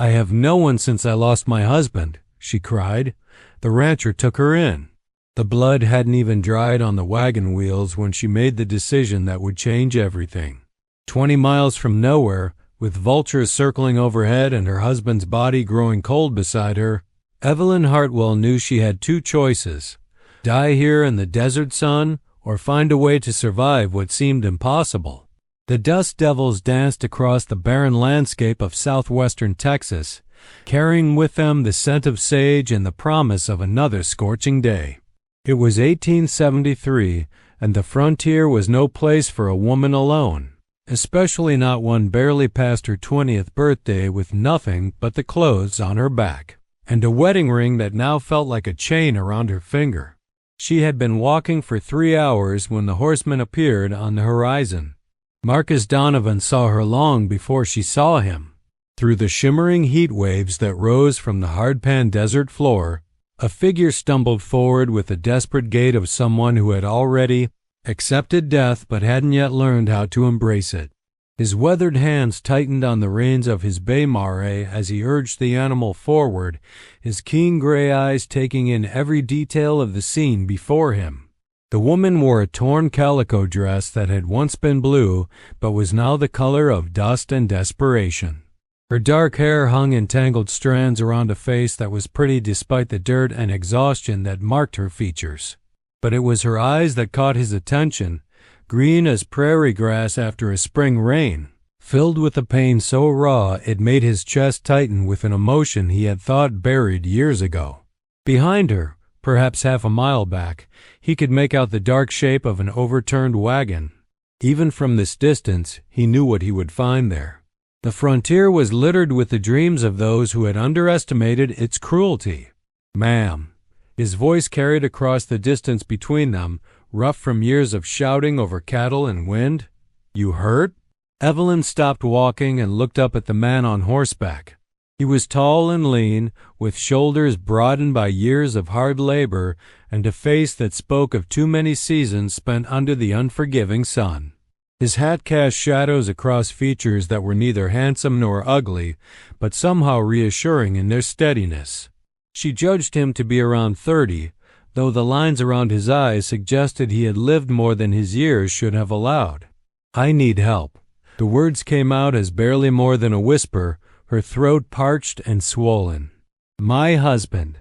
"I have no one since I lost my husband," she cried. The rancher took her in. The blood hadn't even dried on the wagon wheels when she made the decision that would change everything. 20 miles from nowhere, with vultures circling overhead and her husband's body growing cold beside her, Evelyn Hartwell knew she had two choices: die here in the desert sun or find a way to survive what seemed impossible. The dust devils danced across the barren landscape of southwestern Texas, carrying with them the scent of sage and the promise of another scorching day. It was 1873, and the frontier was no place for a woman alone, especially not one barely past her 20th birthday with nothing but the clothes on her back, and a wedding ring that now felt like a chain around her finger. She had been walking for 3 hours when the horseman appeared on the horizon. Marcus Donovan saw her long before she saw him. Through the shimmering heat waves that rose from the hard-pan desert floor, a figure stumbled forward with the desperate gait of someone who had already accepted death but hadn't yet learned how to embrace it. His weathered hands tightened on the reins of his bay mare as he urged the animal forward, his keen gray eyes taking in every detail of the scene before him. The woman wore a torn calico dress that had once been blue but was now the color of dust and desperation. Her dark hair hung in tangled strands around a face that was pretty despite the dirt and exhaustion that marked her features. But it was her eyes that caught his attention, green as prairie grass after a spring rain, filled with a pain so raw it made his chest tighten with an emotion he had thought buried years ago. Behind her, perhaps half a mile back, he could make out the dark shape of an overturned wagon. Even from this distance, he knew what he would find there. The frontier was littered with the dreams of those who had underestimated its cruelty. "Ma'am," his voice carried across the distance between them, rough from years of shouting over cattle and wind. "You hurt?" Evelyn stopped walking and looked up at the man on horseback. He was tall and lean, with shoulders broadened by years of hard labor and a face that spoke of too many seasons spent under the unforgiving sun. His hat cast shadows across features that were neither handsome nor ugly, but somehow reassuring in their steadiness. She judged him to be around 30, though the lines around his eyes suggested he had lived more than his years should have allowed. "I need help." The words came out as barely more than a whisper, her throat parched and swollen. "My husband."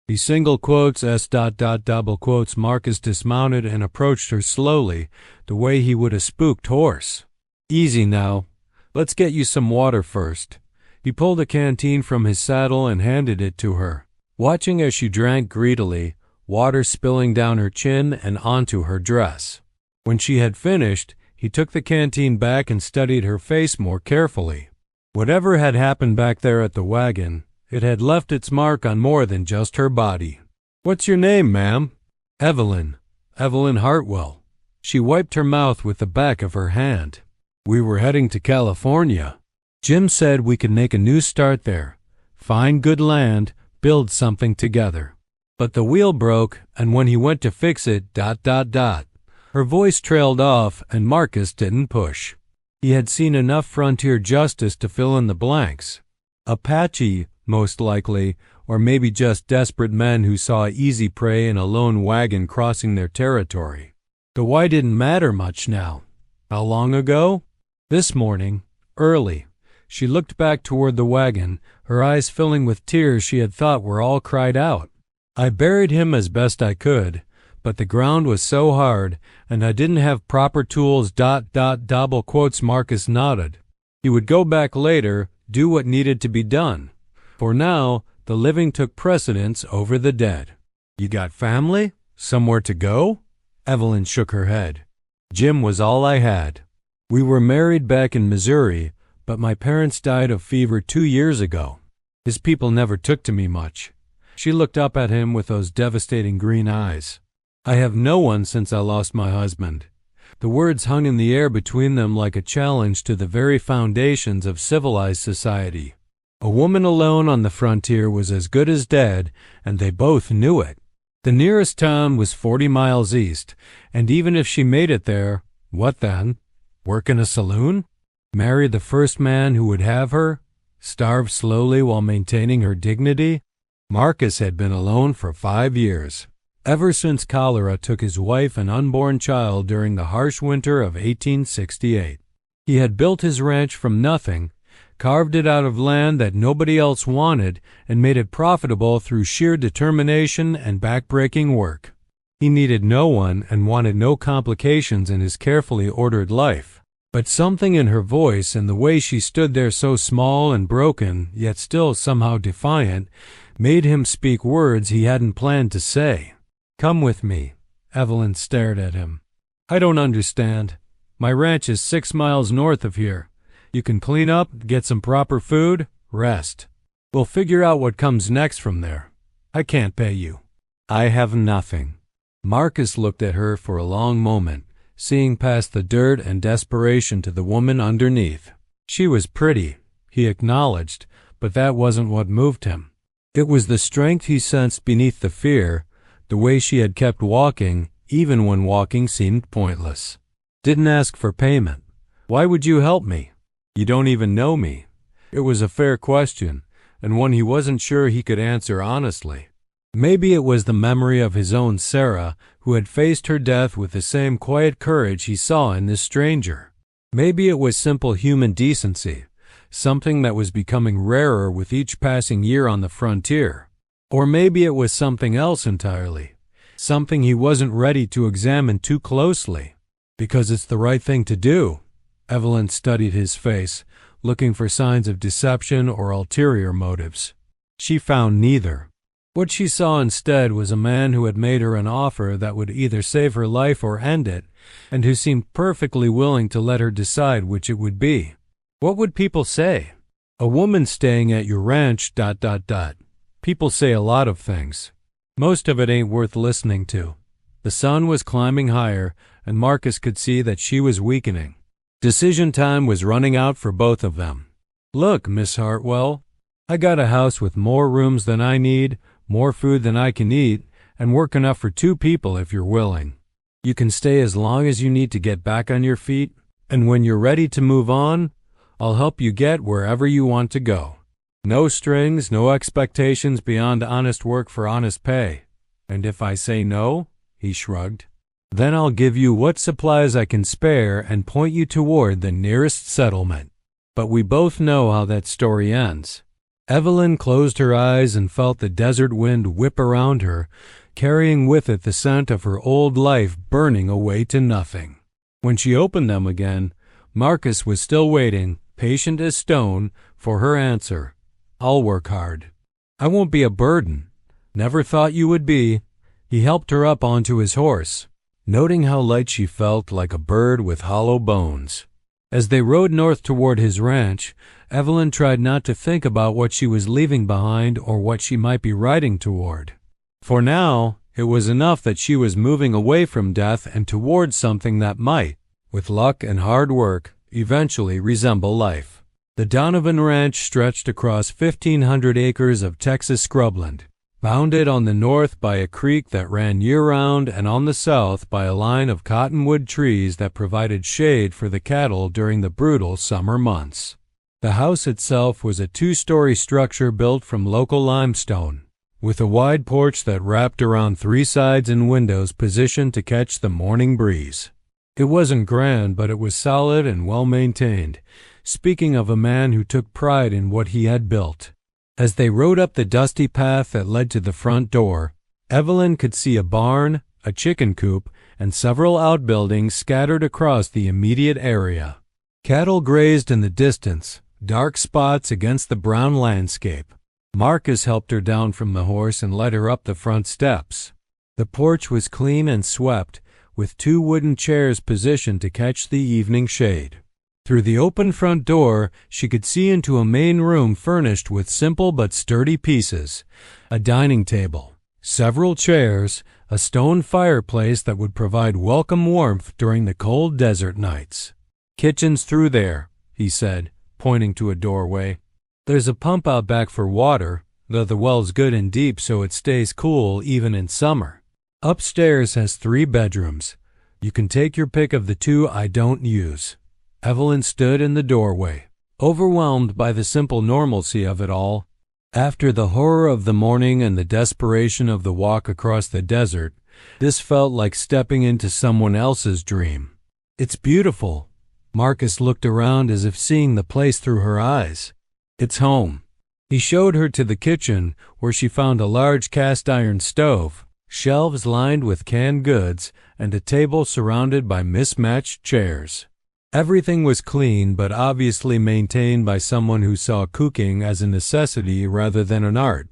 The single quotes double quotes Marcus dismounted and approached her slowly, the way he would a spooked horse. "Easy now. Let's get you some water first." He pulled a canteen from his saddle and handed it to her, watching as she drank greedily, water spilling down her chin and onto her dress. When she had finished, he took the canteen back and studied her face more carefully. Whatever had happened back there at the wagon, it had left its mark on more than just her body. "What's your name, ma'am?" "Evelyn. Evelyn Hartwell." She wiped her mouth with the back of her hand. "We were heading to California. Jim said we could make a new start there, find good land, build something together. But the wheel broke, and when he went to fix it, ... Her voice trailed off, and Marcus didn't push. He had seen enough frontier justice to fill in the blanks. Apache, most likely, or maybe just desperate men who saw easy prey in a lone wagon crossing their territory. The why didn't matter much now. How long ago? This morning, early. She looked back toward the wagon, her eyes filling with tears she had thought were all cried out. "I buried him as best I could, but the ground was so hard, and I didn't have proper tools. ... Double quotes Marcus nodded. He would go back later, do what needed to be done. For now, the living took precedence over the dead." "You got family? Somewhere to go?" Evelyn shook her head. "Jim was all I had. We were married back in Missouri, but my parents died of fever 2 years ago. His people never took to me much." She looked up at him with those devastating green eyes. "I have no one since I lost my husband." The words hung in the air between them like a challenge to the very foundations of civilized society. A woman alone on the frontier was as good as dead, and they both knew it. The nearest town was 40 miles east, and even if she made it there, what then? Work in a saloon? Marry the first man who would have her? Starve slowly while maintaining her dignity? Marcus had been alone for 5 years, ever since cholera took his wife and unborn child during the harsh winter of 1868. He had built his ranch from nothing, carved it out of land that nobody else wanted, and made it profitable through sheer determination and backbreaking work. He needed no one and wanted no complications in his carefully ordered life. But something in her voice and the way she stood there so small and broken, yet still somehow defiant, made him speak words he hadn't planned to say. "Come with me." Evelyn stared at him. "I don't understand. My ranch is 6 miles north of here. You can clean up, get some proper food, rest. We'll figure out what comes next from there. I can't pay you." "I have nothing." Marcus looked at her for a long moment, seeing past the dirt and desperation to the woman underneath. She was pretty, he acknowledged, but that wasn't what moved him. It was the strength he sensed beneath the fear, the way she had kept walking, even when walking seemed pointless. "Didn't ask for payment. Why would you help me? You don't even know me." It was a fair question, and one he wasn't sure he could answer honestly. Maybe it was the memory of his own Sarah, who had faced her death with the same quiet courage he saw in this stranger. Maybe it was simple human decency, something that was becoming rarer with each passing year on the frontier. Or maybe it was something else entirely, something he wasn't ready to examine too closely. "Because it's the right thing to do." Evelyn studied his face, looking for signs of deception or ulterior motives. She found neither. What she saw instead was a man who had made her an offer that would either save her life or end it, and who seemed perfectly willing to let her decide which it would be. What would people say? A woman staying at your ranch, ... People say a lot of things. Most of it ain't worth listening to. The sun was climbing higher, and Marcus could see that she was weakening. Decision time was running out for both of them. "Look, Miss Hartwell, I got a house with more rooms than I need, more food than I can eat, and work enough for 2 people if you're willing. You can stay as long as you need to get back on your feet, and when you're ready to move on, I'll help you get wherever you want to go. No strings, no expectations beyond honest work for honest pay. And if I say no," he shrugged, "then I'll give you what supplies I can spare and point you toward the nearest settlement." But we both know how that story ends. Evelyn closed her eyes and felt the desert wind whip around her, carrying with it the scent of her old life burning away to nothing. When she opened them again, Marcus was still waiting, patient as stone, for her answer. "I'll work hard. I won't be a burden. Never thought you would be." He helped her up onto his horse, noting how light she felt, like a bird with hollow bones. As they rode north toward his ranch, Evelyn tried not to think about what she was leaving behind or what she might be riding toward. For now, it was enough that she was moving away from death and toward something that might, with luck and hard work, eventually resemble life. The Donovan Ranch stretched across 1,500 acres of Texas scrubland, bounded on the north by a creek that ran year-round and on the south by a line of cottonwood trees that provided shade for the cattle during the brutal summer months. The house itself was a 2-story structure built from local limestone, with a wide porch that wrapped around 3 sides and windows positioned to catch the morning breeze. It wasn't grand, but it was solid and well-maintained, speaking of a man who took pride in what he had built. As they rode up the dusty path that led to the front door, Evelyn could see a barn, a chicken coop, and several outbuildings scattered across the immediate area. Cattle grazed in the distance, dark spots against the brown landscape. Marcus helped her down from the horse and led her up the front steps. The porch was clean and swept, with 2 wooden chairs positioned to catch the evening shade. Through the open front door, she could see into a main room furnished with simple but sturdy pieces: a dining table, several chairs, a stone fireplace that would provide welcome warmth during the cold desert nights. "Kitchen's through there," he said, pointing to a doorway. "There's a pump out back for water, though the well's good and deep so it stays cool even in summer. Upstairs has 3 bedrooms. You can take your pick of the 2 I don't use." Evelyn stood in the doorway. overwhelmed by the simple normalcy of it all. After the horror of the morning and the desperation of the walk across the desert, this felt like stepping into someone else's dream. "It's beautiful." Marcus looked around as if seeing the place through her eyes. "It's home." He showed her to the kitchen, where she found a large cast-iron stove, shelves lined with canned goods, and a table surrounded by mismatched chairs. Everything was clean, but obviously maintained by someone who saw cooking as a necessity rather than an art.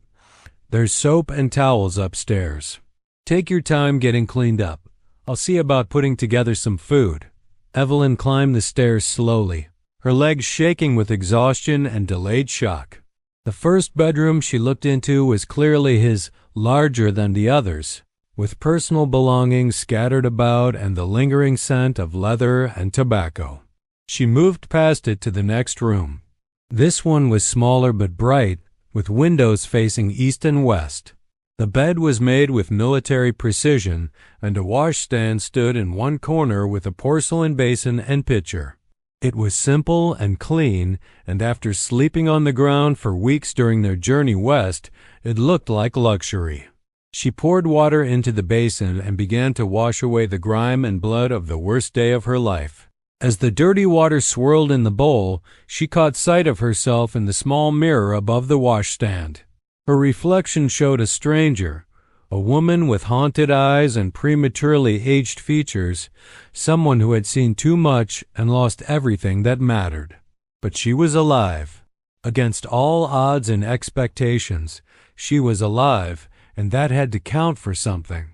"There's soap and towels upstairs. Take your time getting cleaned up. I'll see about putting together some food." Evelyn climbed the stairs slowly, her legs shaking with exhaustion and delayed shock. The first bedroom she looked into was clearly his, larger than the others, with personal belongings scattered about and the lingering scent of leather and tobacco. She moved past it to the next room. This one was smaller but bright, with windows facing east and west. The bed was made with military precision, and a washstand stood in one corner with a porcelain basin and pitcher. It was simple and clean, and after sleeping on the ground for weeks during their journey west, it looked like luxury. She poured water into the basin and began to wash away the grime and blood of the worst day of her life. As the dirty water swirled in the bowl, she caught sight of herself in the small mirror above the washstand. Her reflection showed a stranger, a woman with haunted eyes and prematurely aged features, someone who had seen too much and lost everything that mattered. But she was alive. Against all odds and expectations, she was alive, and that had to count for something.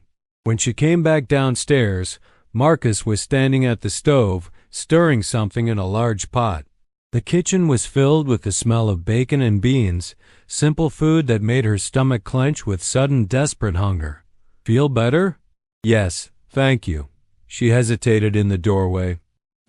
When she came back downstairs, Marcus was standing at the stove, stirring something in a large pot. The kitchen was filled with the smell of bacon and beans, simple food that made her stomach clench with sudden desperate hunger. "Feel better?" "Yes, thank you." She hesitated in the doorway.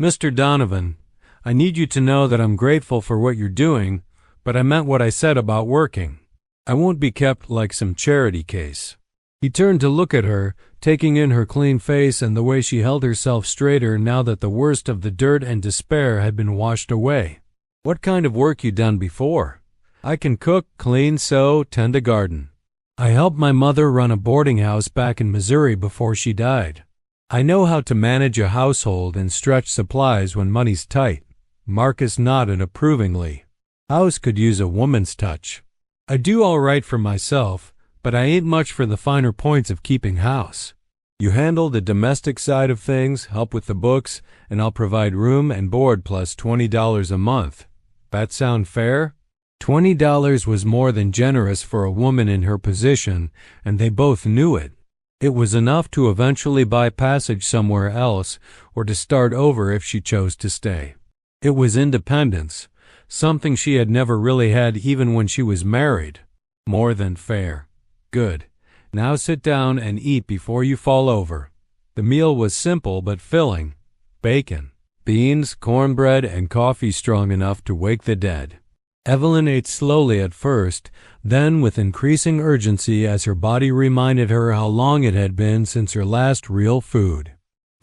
"Mr. Donovan, I need you to know that I'm grateful for what you're doing, but I meant what I said about working. I won't be kept like some charity case." He turned to look at her, taking in her clean face and the way she held herself straighter now that the worst of the dirt and despair had been washed away. "What kind of work you done before?" "I can cook, clean, sew, tend a garden. I helped my mother run a boarding house back in Missouri before she died. I know how to manage a household and stretch supplies when money's tight." Marcus nodded approvingly. "House could use a woman's touch. I do all right for myself, but I ain't much for the finer points of keeping house. You handle the domestic side of things, help with the books, and I'll provide room and board plus $20 a month. That sound fair?" $20 was more than generous for a woman in her position, and they both knew it. It was enough to eventually buy passage somewhere else or to start over if she chose to stay. It was independence, something she had never really had even when she was married. More than fair. "Good. Now sit down and eat before you fall over." The meal was simple but filling. Bacon, beans, cornbread, and coffee strong enough to wake the dead. Evelyn ate slowly at first, then with increasing urgency as her body reminded her how long it had been since her last real food.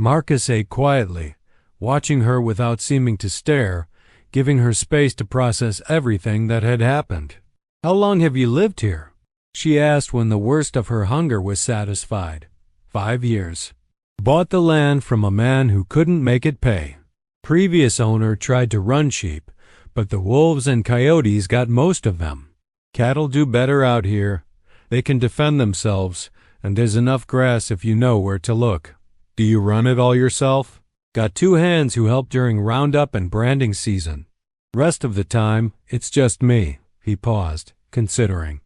Marcus ate quietly, watching her without seeming to stare, giving her space to process everything that had happened. "How long have you lived here?" she asked when the worst of her hunger was satisfied. 5 years. Bought the land from a man who couldn't make it pay. Previous owner tried to run sheep, but the wolves and coyotes got most of them. Cattle do better out here. They can defend themselves, and there's enough grass if you know where to look. Do you run it all yourself? Got 2 hands who help during roundup and branding season. Rest of the time, it's just me. He paused, considering.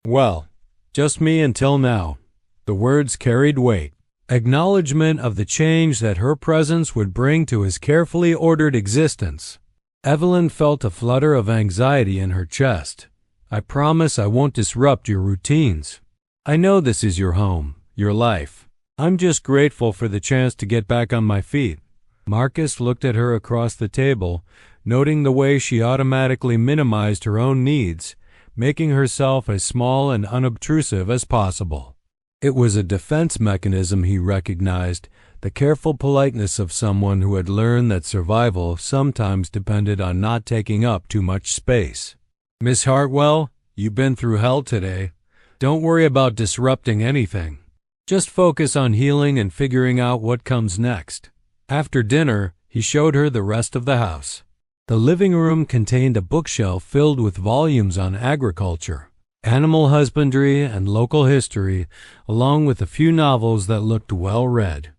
Well, just me until now. The words carried weight. Acknowledgement of the change that her presence would bring to his carefully ordered existence. Evelyn felt a flutter of anxiety in her chest. "I promise I won't disrupt your routines. I know this is your home, your life. I'm just grateful for the chance to get back on my feet." Marcus looked at her across the table, noting the way she automatically minimized her own needs, making herself as small and unobtrusive as possible. It was a defense mechanism he recognized the careful politeness of someone who had learned that survival sometimes depended on not taking up too much space. "Miss Hartwell, you've been through hell today. Don't worry about disrupting anything. Just focus on healing and figuring out what comes next." After dinner, he showed her the rest of the house. The living room contained a bookshelf filled with volumes on agriculture, animal husbandry, and local history, along with a few novels that looked well read.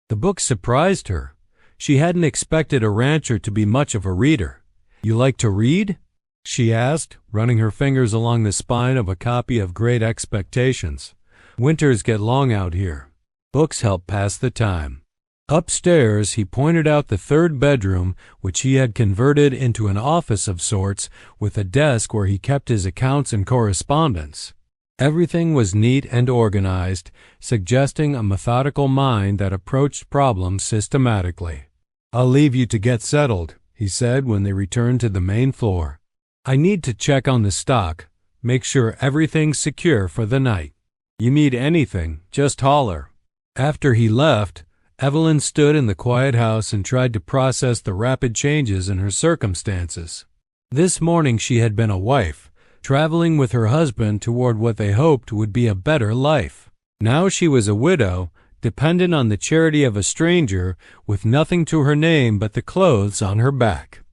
The books surprised her. She hadn't expected a rancher to be much of a reader. "You like to read?" she asked, running her fingers along the spine of a copy of Great Expectations. "Winters get long out here. Books help pass the time." Upstairs, he pointed out the third bedroom, which he had converted into an office of sorts, with a desk where he kept his accounts and correspondence. Everything was neat and organized, suggesting a methodical mind that approached problems systematically. "I'll leave you to get settled," he said when they returned to the main floor. "I need to check on the stock, make sure everything's secure for the night. You need anything, just holler." After he left, Evelyn stood in the quiet house and tried to process the rapid changes in her circumstances. This morning she had been a wife, traveling with her husband toward what they hoped would be a better life. Now she was a widow, dependent on the charity of a stranger, with nothing to her name but the clothes on her back.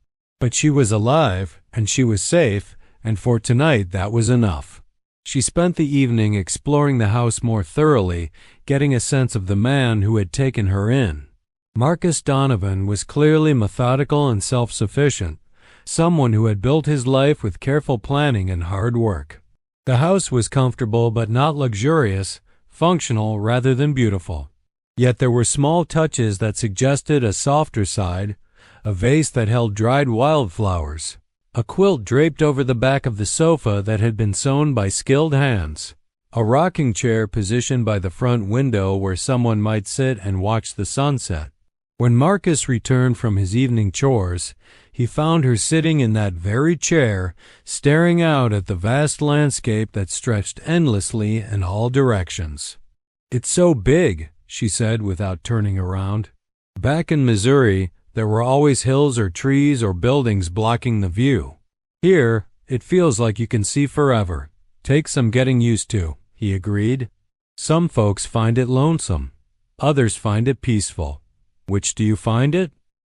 But she was alive, and she was safe, and for tonight that was enough. She spent the evening exploring the house more thoroughly, getting a sense of the man who had taken her in. Marcus Donovan was clearly methodical and self-sufficient, someone who had built his life with careful planning and hard work. The house was comfortable but not luxurious, functional rather than beautiful. Yet there were small touches that suggested a softer side, a vase that held dried wildflowers, a quilt draped over the back of the sofa that had been sewn by skilled hands, a rocking chair positioned by the front window where someone might sit and watch the sunset. When Marcus returned from his evening chores, he found her sitting in that very chair, staring out at the vast landscape that stretched endlessly in all directions. "It's so big," she said without turning around. Back in Missouri, there were always hills or trees or buildings blocking the view. Here, it feels like you can see forever. "Take some getting used to," he agreed. "Some folks find it lonesome. Others find it peaceful. Which do you find it?"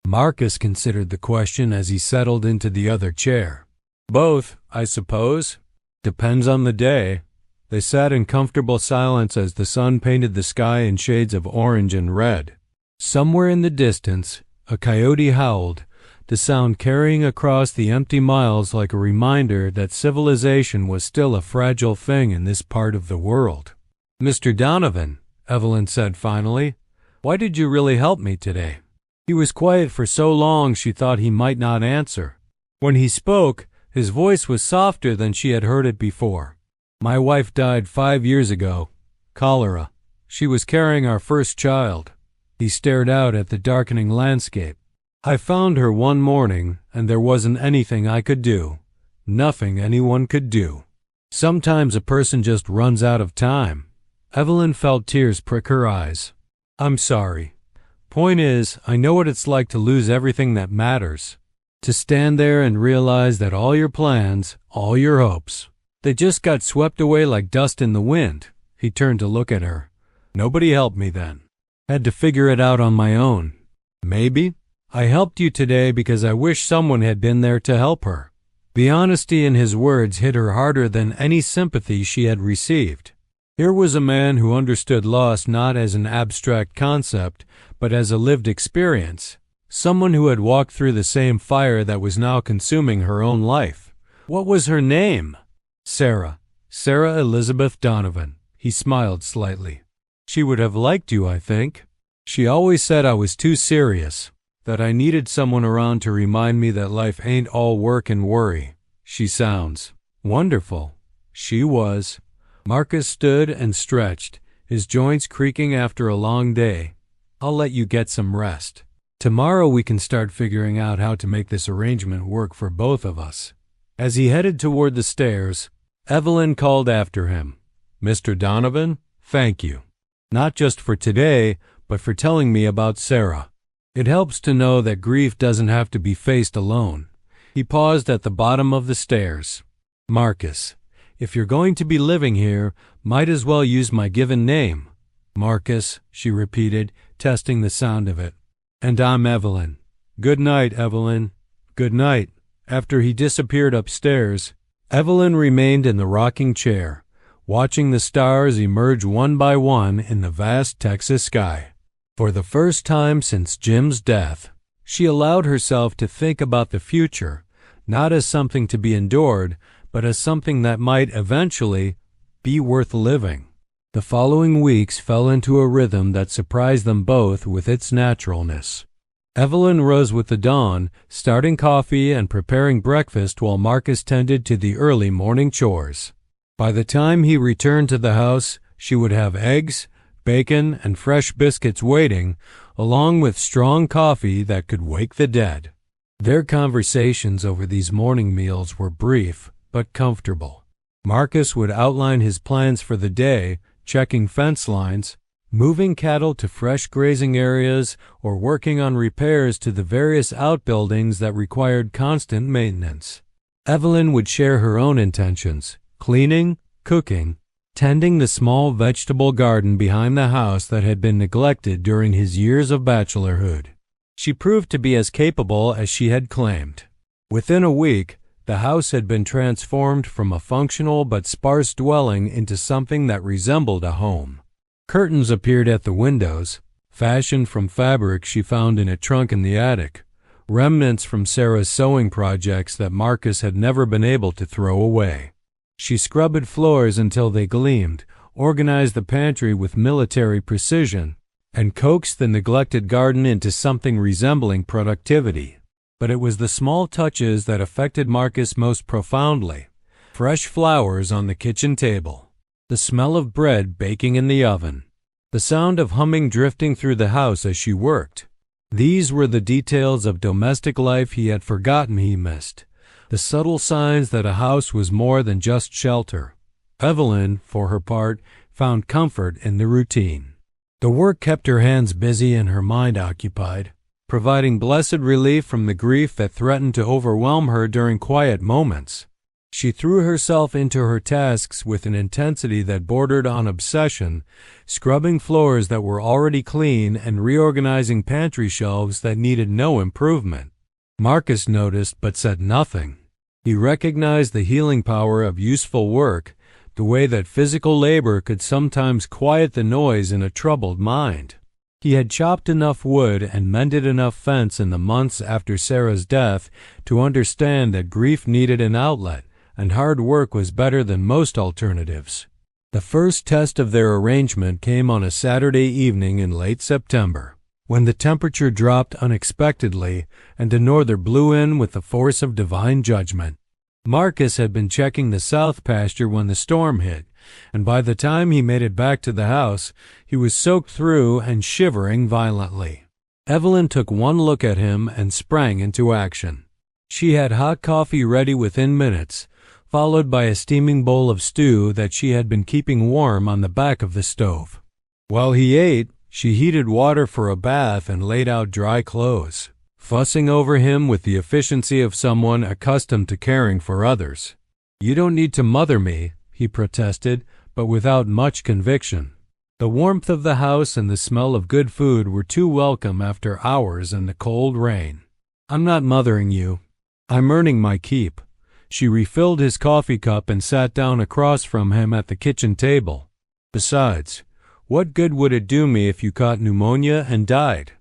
Marcus considered the question as he settled into the other chair. "Both, I suppose. Depends on the day." They sat in comfortable silence as the sun painted the sky in shades of orange and red. Somewhere in the distance, a coyote howled, the sound carrying across the empty miles like a reminder that civilization was still a fragile thing in this part of the world. "Mr. Donovan," Evelyn said finally, "why did you really help me today?" He was quiet for so long she thought he might not answer. When he spoke, his voice was softer than she had heard it before. "My wife died 5 years ago. Cholera. She was carrying our first child." He stared out at the darkening landscape. "I found her one morning, and there wasn't anything I could do. Nothing anyone could do. Sometimes a person just runs out of time." Evelyn felt tears prick her eyes. "I'm sorry. Point is, I know what it's like to lose everything that matters. To stand there and realize that all your plans, all your hopes, they just got swept away like dust in the wind." He turned to look at her. "Nobody helped me then. Had to figure it out on my own. Maybe I helped you today because I wish someone had been there to help her." The honesty in his words hit her harder than any sympathy she had received. Here was a man who understood loss not as an abstract concept, but as a lived experience, someone who had walked through the same fire that was now consuming her own life. "What was her name?" "Sarah. Sarah Elizabeth Donovan." He smiled slightly. "She would have liked you, I think. She always said I was too serious, that I needed someone around to remind me that life ain't all work and worry." "She sounds wonderful." She was. Marcus stood and stretched, his joints creaking after a long day. "I'll let you get some rest. Tomorrow we can start figuring out how to make this arrangement work for both of us." As he headed toward the stairs, Evelyn called after him, "Mr. Donovan, thank you. Not just for today, but for telling me about Sarah. It helps to know that grief doesn't have to be faced alone. He paused at the bottom of the stairs. Marcus, if you're going to be living here, might as well use my given name. Marcus, she repeated, testing the sound of it. And I'm Evelyn. Good night, Evelyn. Good night. After he disappeared upstairs, Evelyn remained in the rocking chair, watching the stars emerge one by one in the vast Texas sky. For the first time since Jim's death, she allowed herself to think about the future, not as something to be endured, but as something that might eventually be worth living. The following weeks fell into a rhythm that surprised them both with its naturalness. Evelyn rose with the dawn, starting coffee and preparing breakfast while Marcus tended to the early morning chores. By the time he returned to the house, she would have eggs, bacon, and fresh biscuits waiting, along with strong coffee that could wake the dead. Their conversations over these morning meals were brief but comfortable. Marcus would outline his plans for the day, checking fence lines, moving cattle to fresh grazing areas, or working on repairs to the various outbuildings that required constant maintenance. Evelyn would share her own intentions, cleaning, cooking, tending the small vegetable garden behind the house that had been neglected during his years of bachelorhood. She proved to be as capable as she had claimed. Within a week, the house had been transformed from a functional but sparse dwelling into something that resembled a home. Curtains appeared at the windows, fashioned from fabric she found in a trunk in the attic, remnants from Sarah's sewing projects that Marcus had never been able to throw away. She scrubbed floors until they gleamed, organized the pantry with military precision, and coaxed the neglected garden into something resembling productivity. But it was the small touches that affected Marcus most profoundly. Fresh flowers on the kitchen table, the smell of bread baking in the oven, the sound of humming drifting through the house as she worked. These were the details of domestic life he had forgotten he missed, the subtle signs that a house was more than just shelter. Evelyn, for her part, found comfort in the routine. The work kept her hands busy and her mind occupied, providing blessed relief from the grief that threatened to overwhelm her during quiet moments. She threw herself into her tasks with an intensity that bordered on obsession, scrubbing floors that were already clean and reorganizing pantry shelves that needed no improvement. Marcus noticed but said nothing. He recognized the healing power of useful work, the way that physical labor could sometimes quiet the noise in a troubled mind. He had chopped enough wood and mended enough fence in the months after Sarah's death to understand that grief needed an outlet, and hard work was better than most alternatives. The first test of their arrangement came on a Saturday evening in late September, when the temperature dropped unexpectedly and a norther blew in with the force of divine judgment. Marcus had been checking the south pasture when the storm hit, and by the time he made it back to the house, he was soaked through and shivering violently. Evelyn took one look at him and sprang into action. She had hot coffee ready within minutes, followed by a steaming bowl of stew that she had been keeping warm on the back of the stove. While he ate, she heated water for a bath and laid out dry clothes, fussing over him with the efficiency of someone accustomed to caring for others. "You don't need to mother me," he protested, but without much conviction. The warmth of the house and the smell of good food were too welcome after hours in the cold rain. "I'm not mothering you. I'm earning my keep." She refilled his coffee cup and sat down across from him at the kitchen table. "Besides, what good would it do me if you caught pneumonia and died?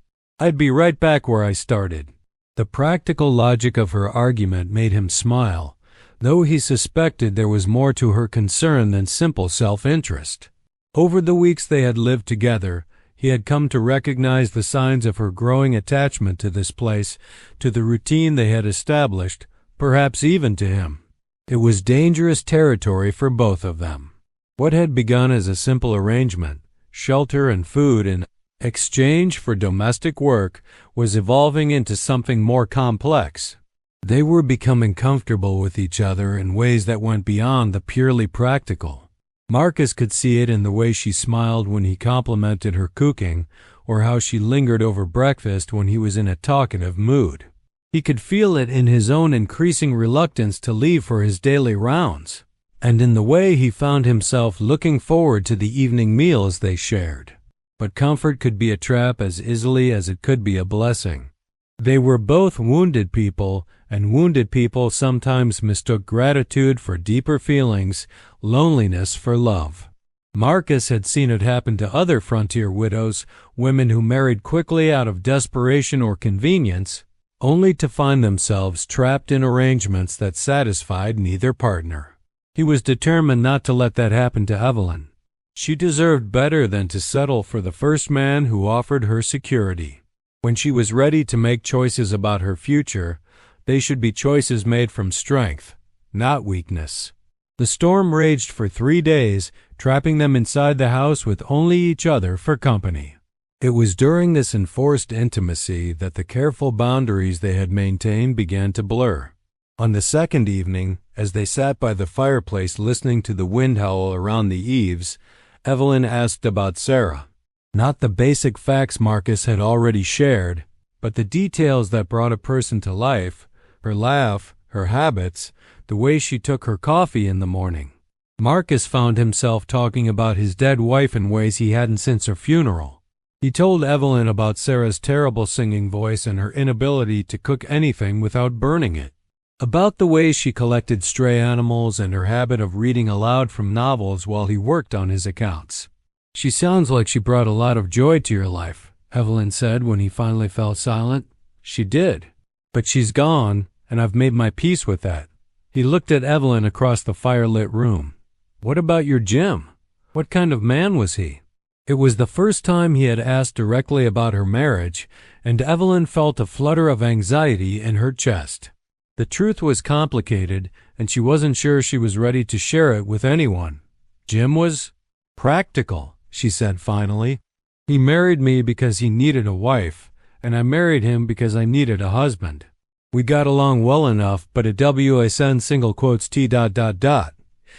I'd be right back where I started." The practical logic of her argument made him smile, though he suspected there was more to her concern than simple self-interest. Over the weeks they had lived together, he had come to recognize the signs of her growing attachment to this place, to the routine they had established, perhaps even to him. It was dangerous territory for both of them. What had begun as a simple arrangement, shelter and food in exchange for domestic work, was evolving into something more complex. They were becoming comfortable with each other in ways that went beyond the purely practical. Marcus could see it in the way she smiled when he complimented her cooking, or how she lingered over breakfast when he was in a talkative mood. He could feel it in his own increasing reluctance to leave for his daily rounds, and in the way he found himself looking forward to the evening meals they shared. But comfort could be a trap as easily as it could be a blessing. They were both wounded people, and wounded people sometimes mistook gratitude for deeper feelings, loneliness for love. Marcus had seen it happen to other frontier widows, women who married quickly out of desperation or convenience, only to find themselves trapped in arrangements that satisfied neither partner. He was determined not to let that happen to Evelyn. She deserved better than to settle for the first man who offered her security. When she was ready to make choices about her future, they should be choices made from strength, not weakness. The storm raged for 3 days, trapping them inside the house with only each other for company. It was during this enforced intimacy that the careful boundaries they had maintained began to blur. On the second evening, as they sat by the fireplace listening to the wind howl around the eaves, Evelyn asked about Sarah. Not the basic facts Marcus had already shared, but the details that brought a person to life, her laugh, her habits, the way she took her coffee in the morning. Marcus found himself talking about his dead wife in ways he hadn't since her funeral. He told Evelyn about Sarah's terrible singing voice and her inability to cook anything without burning it. About the way she collected stray animals and her habit of reading aloud from novels while he worked on his accounts. "She sounds like she brought a lot of joy to your life," Evelyn said when he finally fell silent. "She did. But she's gone, and I've made my peace with that." He looked at Evelyn across the firelit room. "What about your Jim? What kind of man was he?" It was the first time he had asked directly about her marriage, and Evelyn felt a flutter of anxiety in her chest. The truth was complicated, and she wasn't sure she was ready to share it with anyone. "Jim was practical," she said finally. "He married me because he needed a wife, and I married him because I needed a husband. We got along well enough, but a WSN single quotes T.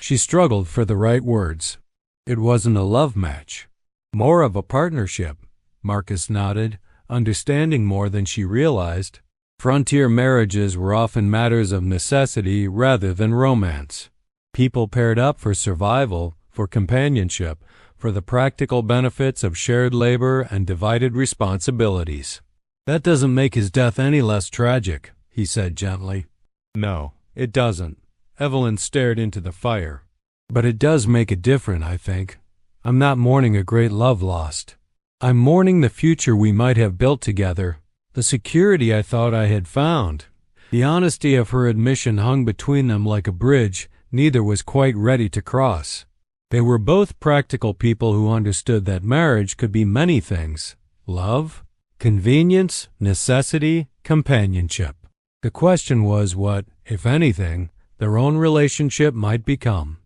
She struggled for the right words. "It wasn't a love match. More of a partnership," Marcus nodded, understanding more than she realized. Frontier marriages were often matters of necessity rather than romance. People paired up for survival, for companionship, for the practical benefits of shared labor and divided responsibilities. "That doesn't make his death any less tragic," he said gently. "No, it doesn't." Evelyn stared into the fire. "But it does make it different, I think. I'm not mourning a great love lost. I'm mourning the future we might have built together, the security I thought I had found." The honesty of her admission hung between them like a bridge neither was quite ready to cross. They were both practical people who understood that marriage could be many things: love, convenience, necessity, companionship. The question was what, if anything, their own relationship might become.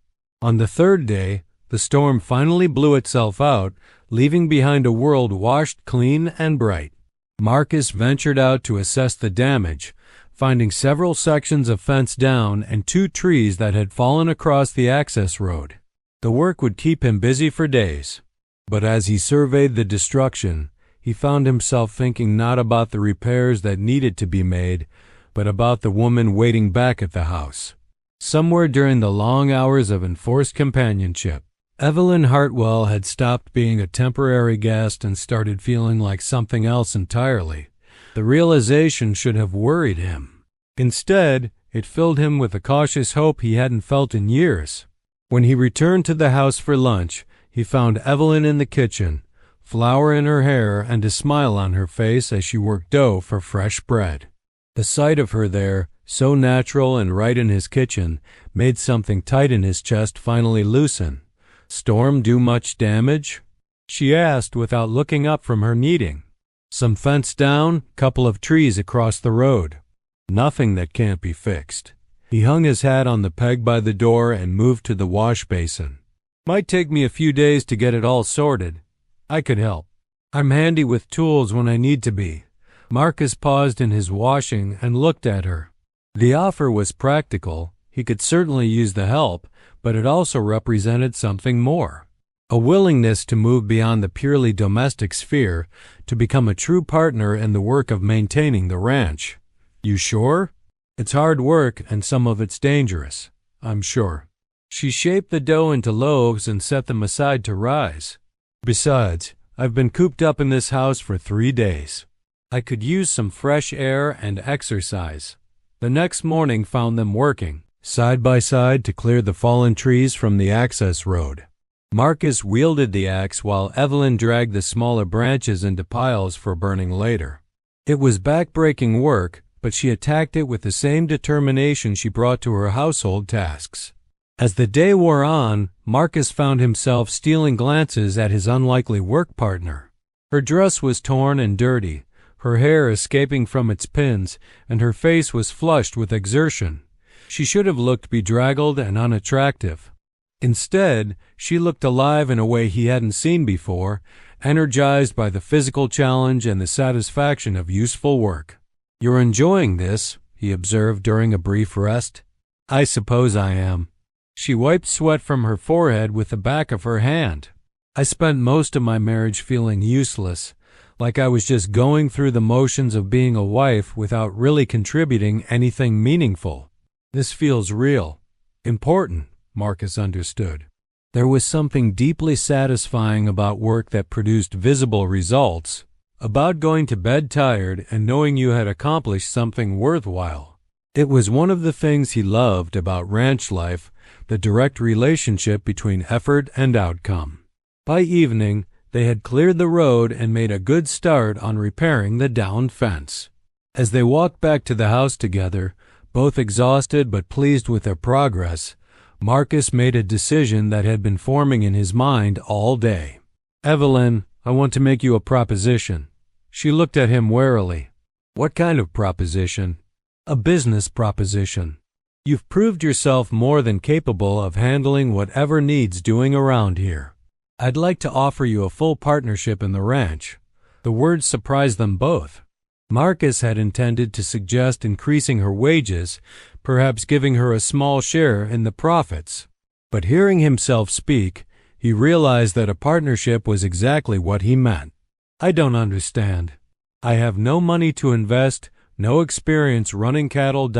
On the third day, the storm finally blew itself out, leaving behind a world washed clean and bright. Marcus ventured out to assess the damage, finding several sections of fence down and 2 trees that had fallen across the access road. The work would keep him busy for days. But as he surveyed the destruction, he found himself thinking not about the repairs that needed to be made, but about the woman waiting back at the house. Somewhere during the long hours of enforced companionship, Evelyn Hartwell had stopped being a temporary guest and started feeling like something else entirely. The realization should have worried him. Instead, it filled him with a cautious hope he hadn't felt in years. When he returned to the house for lunch, he found Evelyn in the kitchen, flour in her hair and a smile on her face as she worked dough for fresh bread. The sight of her there, so natural and right in his kitchen, made something tight in his chest finally loosen. "Storm do much damage?" she asked without looking up from her kneading. "Some fence down, couple of trees across the road. Nothing that can't be fixed." He hung his hat on the peg by the door and moved to the wash basin. "Might take me a few days to get it all sorted. I could help. I'm handy with tools when I need to be." Marcus paused in his washing and looked at her. The offer was practical. He could certainly use the help, but it also represented something more. A willingness to move beyond the purely domestic sphere to become a true partner in the work of maintaining the ranch. You sure? It's hard work and some of it's dangerous, I'm sure. She shaped the dough into loaves and set them aside to rise. Besides, I've been cooped up in this house for 3 days. I could use some fresh air and exercise. The next morning found them working, side by side, to clear the fallen trees from the access road. Marcus wielded the axe while Evelyn dragged the smaller branches into piles for burning later. It was back-breaking work, but she attacked it with the same determination she brought to her household tasks. As the day wore on, Marcus found himself stealing glances at his unlikely work partner. Her dress was torn and dirty, her hair escaping from its pins, and her face was flushed with exertion. She should have looked bedraggled and unattractive. Instead, she looked alive in a way he hadn't seen before, energized by the physical challenge and the satisfaction of useful work. "You're enjoying this," he observed during a brief rest. "I suppose I am." She wiped sweat from her forehead with the back of her hand. "I spent most of my marriage feeling useless, like I was just going through the motions of being a wife without really contributing anything meaningful. This feels real, important." Marcus understood. There was something deeply satisfying about work that produced visible results, about going to bed tired and knowing you had accomplished something worthwhile. It was one of the things he loved about ranch life, the direct relationship between effort and outcome. By evening, they had cleared the road and made a good start on repairing the downed fence. As they walked back to the house together, both exhausted but pleased with their progress, Marcus made a decision that had been forming in his mind all day. "Evelyn, I want to make you a proposition." She looked at him warily. "What kind of proposition?" "A business proposition. You've proved yourself more than capable of handling whatever needs doing around here. I'd like to offer you a full partnership in the ranch." The words surprised them both. Marcus had intended to suggest increasing her wages, perhaps giving her a small share in the profits. But hearing himself speak, he realized that a partnership was exactly what he meant. "I don't understand. I have no money to invest, no experience running cattle.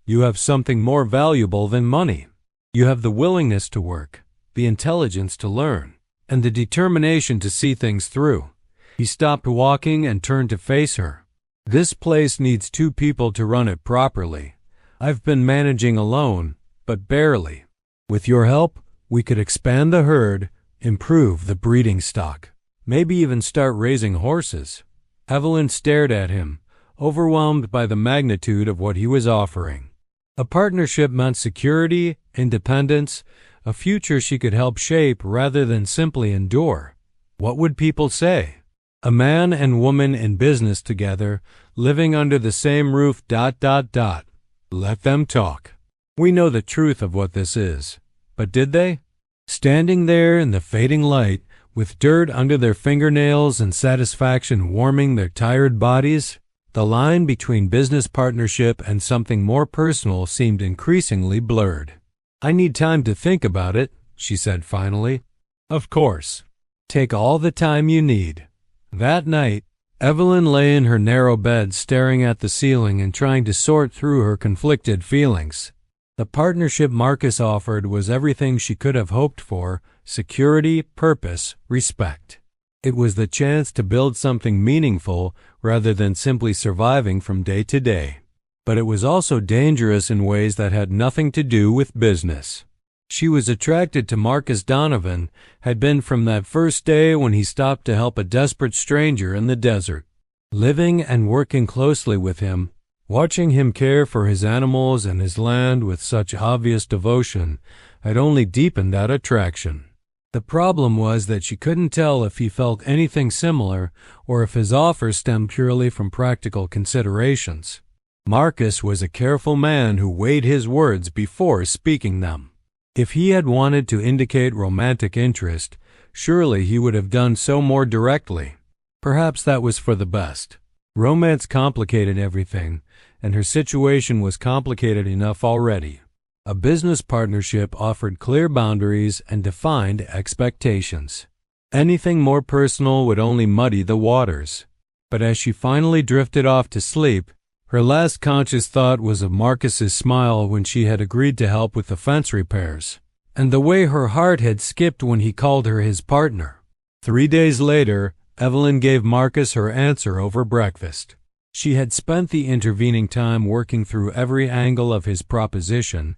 You have something more valuable than money. You have the willingness to work, the intelligence to learn, and the determination to see things through." He stopped walking and turned to face her. "This place needs 2 people to run it properly. I've been managing alone, but barely. With your help, we could expand the herd, improve the breeding stock, maybe even start raising horses." Evelyn stared at him, overwhelmed by the magnitude of what he was offering. A partnership meant security, independence, a future she could help shape rather than simply endure. What would people say? A man and woman in business together, living under the same roof. Let them talk. We know the truth of what this is. But did they? Standing there in the fading light, with dirt under their fingernails and satisfaction warming their tired bodies, the line between business partnership and something more personal seemed increasingly blurred. "I need time to think about it," she said finally. "Of course. Take all the time you need." That night, Evelyn lay in her narrow bed staring at the ceiling and trying to sort through her conflicted feelings. The partnership Marcus offered was everything she could have hoped for: security, purpose, respect. It was the chance to build something meaningful rather than simply surviving from day to day. But it was also dangerous in ways that had nothing to do with business. She was attracted to Marcus Donovan, had been from that first day when he stopped to help a desperate stranger in the desert. Living and working closely with him, watching him care for his animals and his land with such obvious devotion, had only deepened that attraction. The problem was that she couldn't tell if he felt anything similar or if his offer stemmed purely from practical considerations. Marcus was a careful man who weighed his words before speaking them. If he had wanted to indicate romantic interest, surely he would have done so more directly. Perhaps that was for the best. Romance complicated everything, and her situation was complicated enough already. A business partnership offered clear boundaries and defined expectations. Anything more personal would only muddy the waters. But as she finally drifted off to sleep, her last conscious thought was of Marcus's smile when she had agreed to help with the fence repairs, and the way her heart had skipped when he called her his partner. 3 days later, Evelyn gave Marcus her answer over breakfast. She had spent the intervening time working through every angle of his proposition,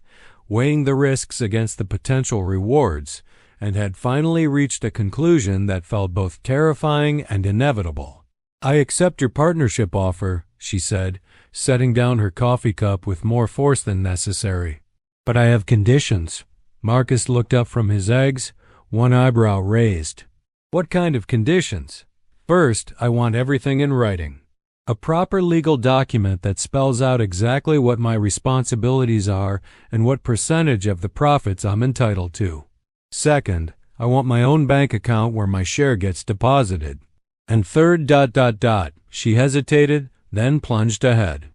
weighing the risks against the potential rewards, and had finally reached a conclusion that felt both terrifying and inevitable. "I accept your partnership offer," she said, setting down her coffee cup with more force than necessary. "But I have conditions." Marcus looked up from his eggs, one eyebrow raised. "What kind of conditions?" "First, I want everything in writing. A proper legal document that spells out exactly what my responsibilities are and what percentage of the profits I'm entitled to. Second, I want my own bank account where my share gets deposited. And third, ... She hesitated, then plunged ahead.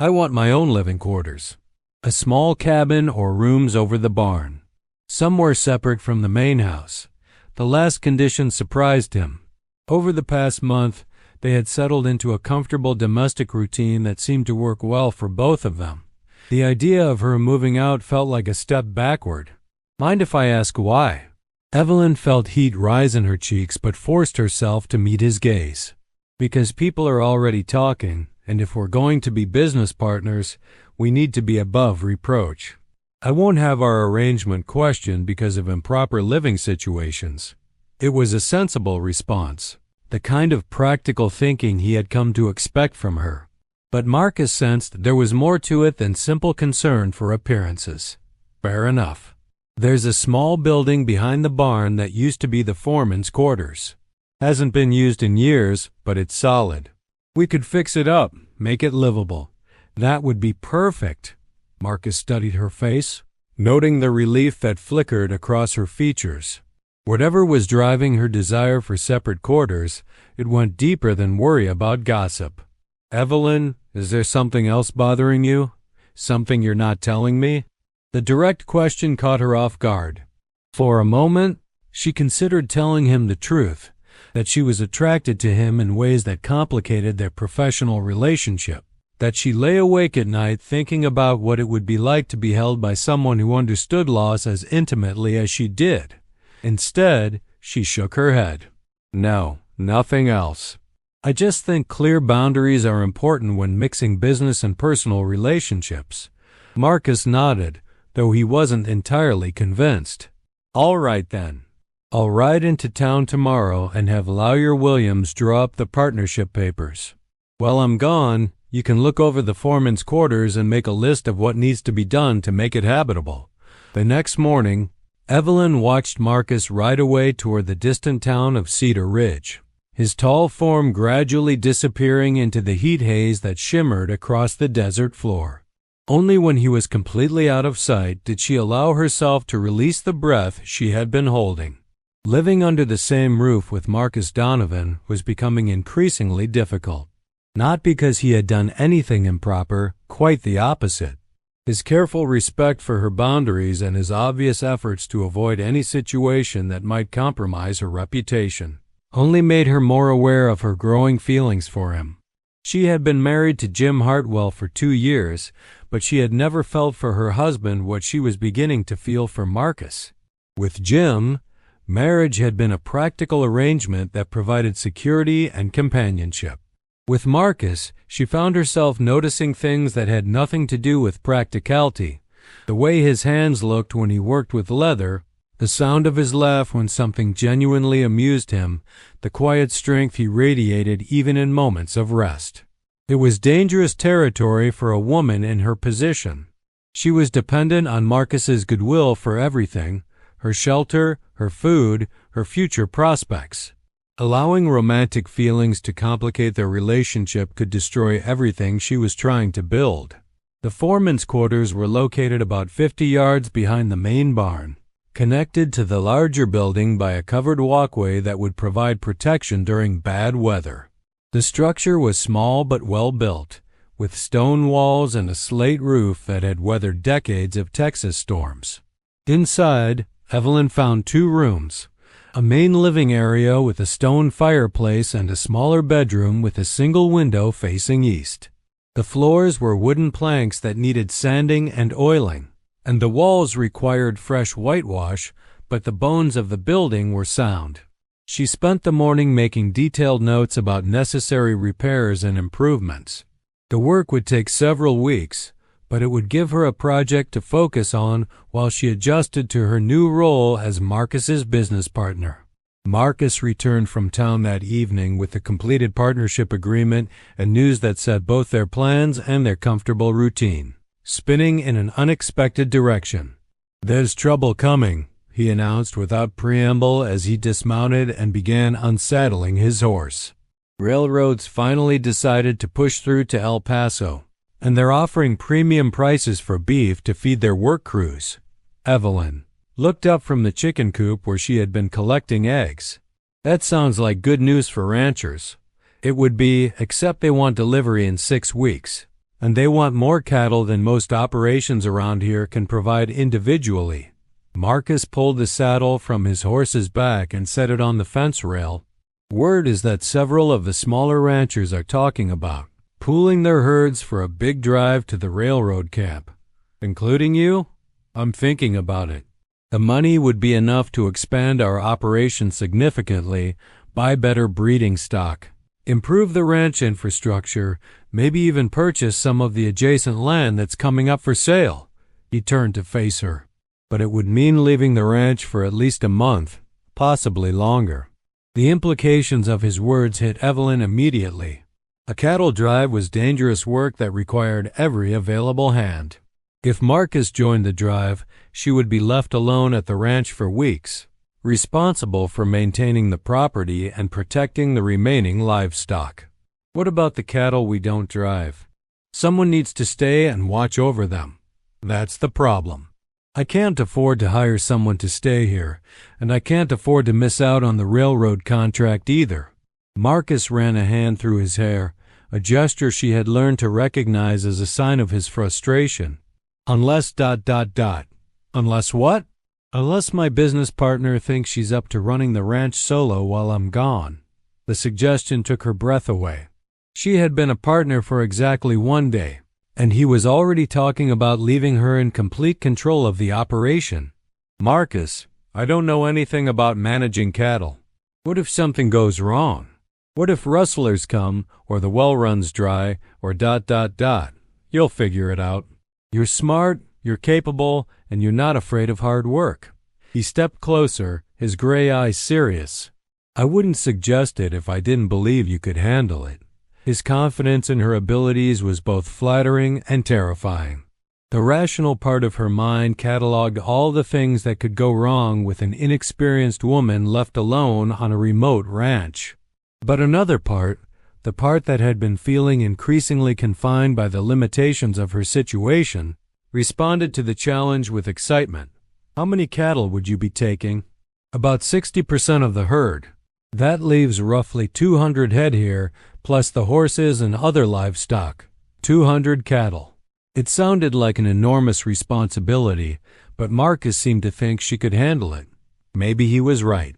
"I want my own living quarters. A small cabin or rooms over the barn. Somewhere separate from the main house." The last condition surprised him. Over the past month, they had settled into a comfortable domestic routine that seemed to work well for both of them. The idea of her moving out felt like a step backward. "Mind if I ask why?" Evelyn felt heat rise in her cheeks but forced herself to meet his gaze. "Because people are already talking, and if we're going to be business partners, we need to be above reproach. I won't have our arrangement questioned because of improper living situations." It was a sensible response, the kind of practical thinking he had come to expect from her. But Marcus sensed there was more to it than simple concern for appearances. "Fair enough. There's a small building behind the barn that used to be the foreman's quarters. Hasn't been used in years, but it's solid. We could fix it up, make it livable." "That would be perfect." Marcus studied her face, noting the relief that flickered across her features. Whatever was driving her desire for separate quarters, it went deeper than worry about gossip. "Evelyn, is there something else bothering you? Something you're not telling me?" The direct question caught her off guard. For a moment, she considered telling him the truth, that she was attracted to him in ways that complicated their professional relationship, that she lay awake at night thinking about what it would be like to be held by someone who understood loss as intimately as she did. Instead, she shook her head. "No, nothing else. I just think clear boundaries are important when mixing business and personal relationships." Marcus nodded, though he wasn't entirely convinced. "All right then. I'll ride into town tomorrow and have Lawyer Williams draw up the partnership papers. While I'm gone, you can look over the foreman's quarters and make a list of what needs to be done to make it habitable." The next morning, Evelyn watched Marcus ride away toward the distant town of Cedar Ridge, his tall form gradually disappearing into the heat haze that shimmered across the desert floor. Only when he was completely out of sight did she allow herself to release the breath she had been holding. Living under the same roof with Marcus Donovan was becoming increasingly difficult. Not because he had done anything improper, quite the opposite. His careful respect for her boundaries and his obvious efforts to avoid any situation that might compromise her reputation only made her more aware of her growing feelings for him. She had been married to Jim Hartwell for 2 years, but she had never felt for her husband what she was beginning to feel for Marcus. With Jim, marriage had been a practical arrangement that provided security and companionship. With Marcus, she found herself noticing things that had nothing to do with practicality. The way his hands looked when he worked with leather, the sound of his laugh when something genuinely amused him, the quiet strength he radiated even in moments of rest. It was dangerous territory for a woman in her position. She was dependent on Marcus's goodwill for everything, her shelter, her food, her future prospects. Allowing romantic feelings to complicate their relationship could destroy everything she was trying to build. The foreman's quarters were located about 50 yards behind the main barn, connected to the larger building by a covered walkway that would provide protection during bad weather. The structure was small but well built, with stone walls and a slate roof that had weathered decades of Texas storms. Inside, Evelyn found 2 rooms, a main living area with a stone fireplace and a smaller bedroom with a single window facing east. The floors were wooden planks that needed sanding and oiling, and the walls required fresh whitewash, but the bones of the building were sound. She spent the morning making detailed notes about necessary repairs and improvements. The work would take several weeks, but it would give her a project to focus on while she adjusted to her new role as Marcus's business partner. Marcus returned from town that evening with the completed partnership agreement and news that set both their plans and their comfortable routine spinning in an unexpected direction. "There's trouble coming," he announced without preamble as he dismounted and began unsaddling his horse. Railroads finally decided to push through to El Paso, and they're offering premium prices for beef to feed their work crews. Evelyn looked up from the chicken coop where she had been collecting eggs. "That sounds like good news for ranchers." It would be, except they want delivery in 6 weeks, and they want more cattle than most operations around here can provide individually. Marcus pulled the saddle from his horse's back and set it on the fence rail. "Word is that several of the smaller ranchers are talking about pooling their herds for a big drive to the railroad camp. Including you? I'm thinking about it. The money would be enough to expand our operation significantly, buy better breeding stock, improve the ranch infrastructure, maybe even purchase some of the adjacent land that's coming up for sale." He turned to face her. "But it would mean leaving the ranch for at least a month, possibly longer." The implications of his words hit Evelyn immediately. A cattle drive was dangerous work that required every available hand. If Marcus joined the drive, she would be left alone at the ranch for weeks, responsible for maintaining the property and protecting the remaining livestock. "What about the cattle we don't drive? Someone needs to stay and watch over them. That's the problem. I can't afford to hire someone to stay here, and I can't afford to miss out on the railroad contract either." Marcus ran a hand through his hair, a gesture she had learned to recognize as a sign of his frustration. "Unless ... Unless what?" "Unless my business partner thinks she's up to running the ranch solo while I'm gone." The suggestion took her breath away. She had been a partner for exactly 1 day, and he was already talking about leaving her in complete control of the operation. "Marcus, I don't know anything about managing cattle. What if something goes wrong? What if rustlers come, or the well runs dry, or ... You'll figure it out. You're smart, you're capable, and you're not afraid of hard work." He stepped closer, his gray eyes serious. "I wouldn't suggest it if I didn't believe you could handle it." His confidence in her abilities was both flattering and terrifying. The rational part of her mind cataloged all the things that could go wrong with an inexperienced woman left alone on a remote ranch. But another part, the part that had been feeling increasingly confined by the limitations of her situation, responded to the challenge with excitement. "How many cattle would you be taking?" "About 60% of the herd. That leaves roughly 200 head here, plus the horses and other livestock. 200 cattle." It sounded like an enormous responsibility, but Marcus seemed to think she could handle it. Maybe he was right.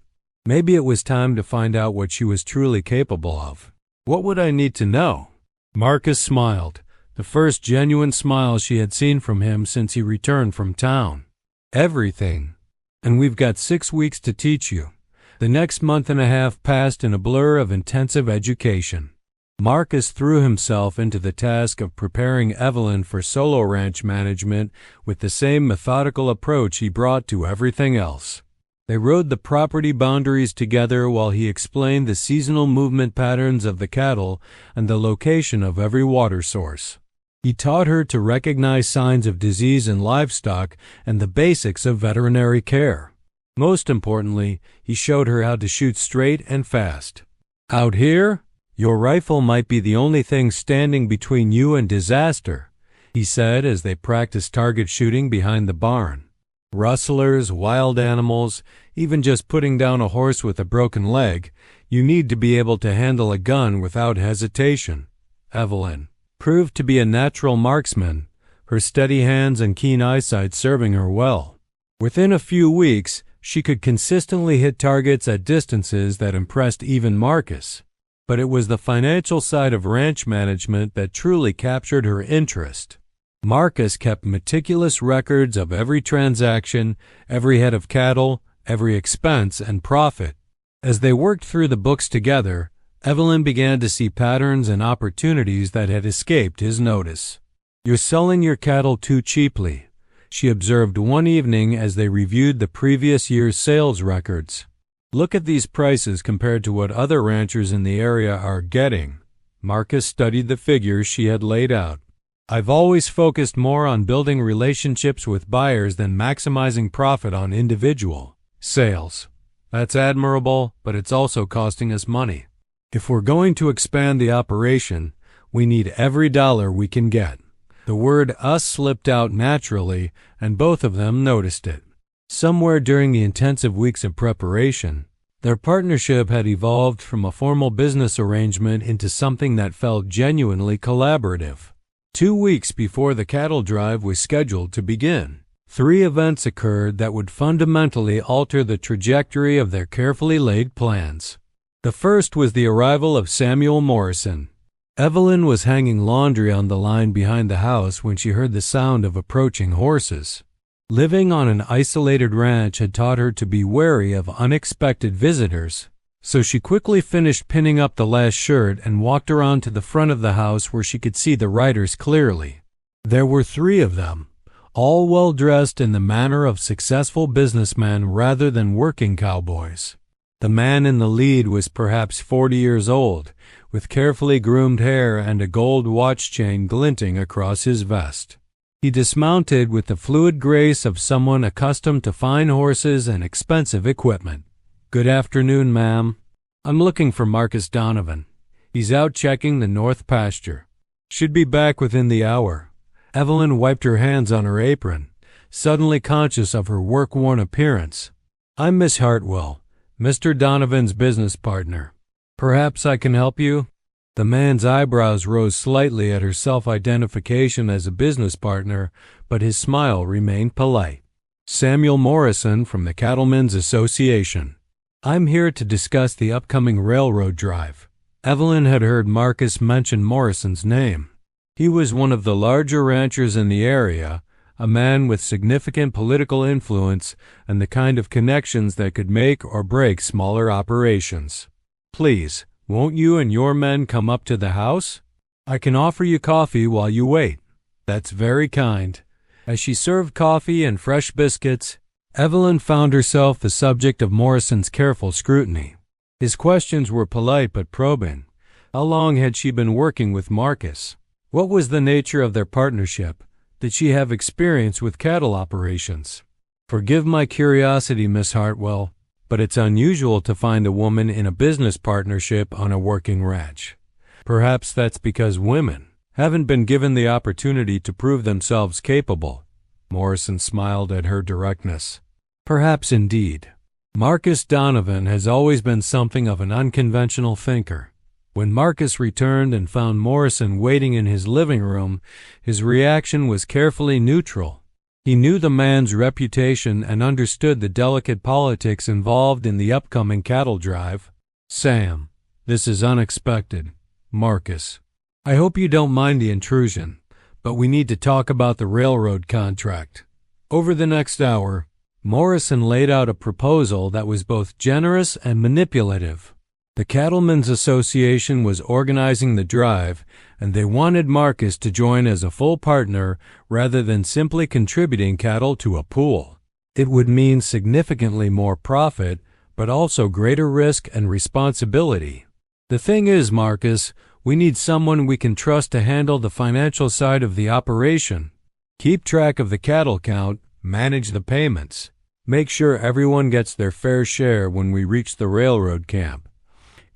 Maybe it was time to find out what she was truly capable of. "What would I need to know?" Marcus smiled, the first genuine smile she had seen from him since he returned from town. "Everything. And we've got 6 weeks to teach you." The next month and a half passed in a blur of intensive education. Marcus threw himself into the task of preparing Evelyn for solo ranch management with the same methodical approach he brought to everything else. They rode the property boundaries together while he explained the seasonal movement patterns of the cattle and the location of every water source. He taught her to recognize signs of disease in livestock and the basics of veterinary care. Most importantly, he showed her how to shoot straight and fast. "Out here, your rifle might be the only thing standing between you and disaster," he said as they practiced target shooting behind the barn. Rustlers, wild animals, even just putting down a horse with a broken leg, you need to be able to handle a gun without hesitation. Evelyn proved to be a natural marksman, her steady hands and keen eyesight serving her well. Within a few weeks, she could consistently hit targets at distances that impressed even Marcus. But it was the financial side of ranch management that truly captured her interest. Marcus kept meticulous records of every transaction, every head of cattle, every expense and profit. As they worked through the books together, Evelyn began to see patterns and opportunities that had escaped his notice. "You're selling your cattle too cheaply," she observed one evening as they reviewed the previous year's sales records. "Look at these prices compared to what other ranchers in the area are getting." Marcus studied the figures she had laid out. "I've always focused more on building relationships with buyers than maximizing profit on individual sales. That's admirable, but it's also costing us money. If we're going to expand the operation, we need every dollar we can get." The word "us" slipped out naturally, and both of them noticed it. Somewhere during the intensive weeks of preparation, their partnership had evolved from a formal business arrangement into something that felt genuinely collaborative. 2 weeks before the cattle drive was scheduled to begin, 3 events occurred that would fundamentally alter the trajectory of their carefully laid plans. The first was the arrival of Samuel Morrison. Evelyn was hanging laundry on the line behind the house when she heard the sound of approaching horses. Living on an isolated ranch had taught her to be wary of unexpected visitors, so she quickly finished pinning up the last shirt and walked around to the front of the house where she could see the riders clearly. There were 3 of them, all well dressed in the manner of successful businessmen rather than working cowboys. The man in the lead was perhaps 40 years old, with carefully groomed hair and a gold watch chain glinting across his vest. He dismounted with the fluid grace of someone accustomed to fine horses and expensive equipment. "Good afternoon, ma'am. I'm looking for Marcus Donovan. He's out checking the north pasture. Should be back within the hour." Evelyn wiped her hands on her apron, suddenly conscious of her work-worn appearance. "I'm Miss Hartwell, Mr. Donovan's business partner. Perhaps I can help you?" The man's eyebrows rose slightly at her self-identification as a business partner, but his smile remained polite. "Samuel Morrison from the Cattlemen's Association. I'm here to discuss the upcoming railroad drive." Evelyn had heard Marcus mention Morrison's name. He was one of the larger ranchers in the area, a man with significant political influence and the kind of connections that could make or break smaller operations. "Please, won't you and your men come up to the house? I can offer you coffee while you wait." "That's very kind." As she served coffee and fresh biscuits, Evelyn found herself the subject of Morrison's careful scrutiny. His questions were polite but probing. How long had she been working with Marcus? What was the nature of their partnership? Did she have experience with cattle operations? "Forgive my curiosity, Miss Hartwell, but it's unusual to find a woman in a business partnership on a working ranch. Perhaps that's because women haven't been given the opportunity to prove themselves capable." Morrison smiled at her directness. "Perhaps indeed. Marcus Donovan has always been something of an unconventional thinker." When Marcus returned and found Morrison waiting in his living room, his reaction was carefully neutral. He knew the man's reputation and understood the delicate politics involved in the upcoming cattle drive. "Sam, this is unexpected. Marcus, I hope you don't mind the intrusion, but we need to talk about the railroad contract." Over the next hour, Morrison laid out a proposal that was both generous and manipulative. The Cattlemen's Association was organizing the drive, and they wanted Marcus to join as a full partner rather than simply contributing cattle to a pool. It would mean significantly more profit, but also greater risk and responsibility. "The thing is, Marcus, we need someone we can trust to handle the financial side of the operation. Keep track of the cattle count, manage the payments, make sure everyone gets their fair share when we reach the railroad camp."